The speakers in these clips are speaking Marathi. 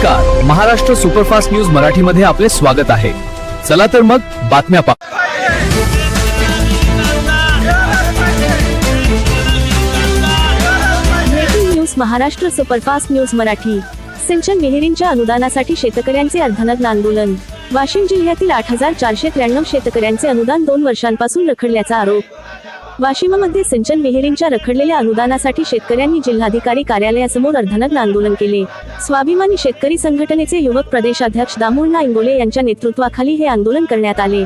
नमस्कार, महाराष्ट्र सुपरफास्ट न्यूज मराठीमध्ये आपले स्वागत आहे। चला तर मग बातम्या पाहू। News Maharashtra superfast news Marathi. सिंचन विहिरींच्या अनुदानासाठी शेतकऱ्यांचे अर्धनग्न आंदोलन। वाशिम जिल्ह्यातील 8493 शेतकऱ्यांचे अनुदान 2 वर्षांपासून रखडल्याचा आरोप। वाशिममध्ये सिंचन विहिरींच्या रखडलेल्या अनुदानासाठी शेतकऱ्यांनी जिल्हाधिकारी कार्यालयासमोर अर्धनग्न आंदोलन केले। स्वाभिमानी शेतकरी संघटनेचे युवक प्रदेशाध्यक्ष दामुअण्णा इंगोले यांच्या नेतृत्वाखाली हे आंदोलन करण्यात आले।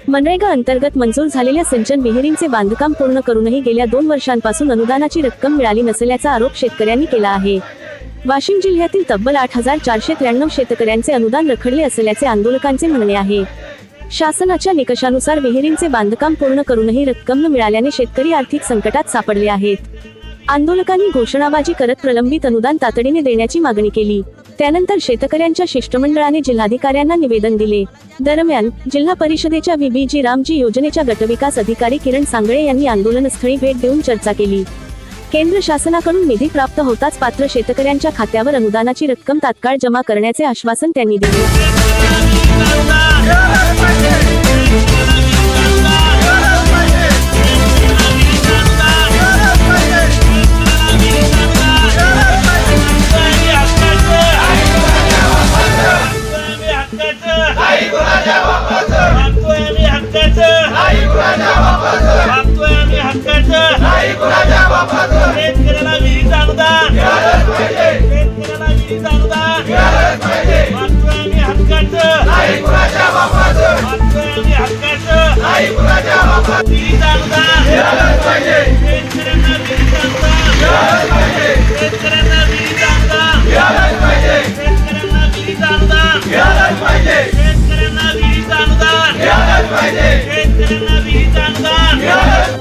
मनरेगा अंतर्गत मंजूर झालेल्या सिंचन विहिरींचे बांधकाम पूर्ण करूनही गेल्या 2 वर्षांपासून अनुदानाची रक्कम मिळाली नसल्याचा आरोप शेतकऱ्यांनी केला आहे। वाशिम जिल्ह्यातील तब्बल 8493 शेतकऱ्यांचे अनुदान रखडले असल्याचे आंदोलकांचे म्हणणे आहे। शासनाच्या निकषानुसार विहिरींचे बांधकाम पूर्ण करूनही रक्कम न मिळाल्याने शेतकरी आर्थिक संकटात सापडले आहेत। आंदोलकांनी घोषणाबाजी करत प्रलंबित अनुदान तातडीने देण्याची मागणी केली। त्यानंतर शेतकऱ्यांच्या शिष्टमंडळाने जिल्हाधिकाऱ्यांना निवेदन दिले। दरम्यान जिल्हा परिषदेच्या VBG रामजी योजनेच्या गटविकास अधिकारी किरण सांगळे यांनी आंदोलनस्थळी भेट देऊन चर्चा केली। केंद्र शासनाकडून निधी प्राप्त होताच पात्र शेतकऱ्यांच्या खात्यावर अनुदानाची रक्कम तात्काळ जमा करण्याचे आश्वासन त्यांनी दिले।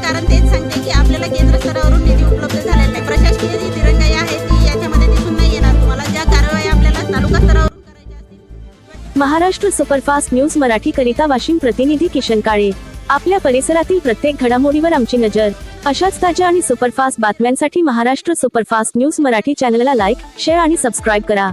कारण तेच सांगते की आपल्याला केंद्र स्तरावरून निधी उपलब्ध झालेला नाही। प्रशासकीय जी दिरंगाई आहे ती याच्यामध्ये दिसून नाही येणार। तुम्हाला ज्या कारवाई आपल्याला तालुका स्तरावरून करायच्या असतील। महाराष्ट्र सुपरफास्ट न्यूज मराठी करिता वाशिम प्रतिनिधी किशन काळे। आपल्या परिसरातील प्रत्येक घडामोडीवर आमची नजर। अशाच ताज्या आणि सुपरफास्ट बातम्यांसाठी महाराष्ट्र सुपरफास्ट न्यूज मराठी चॅनलला लाईक, शेअर आणि सबस्क्राईब करा।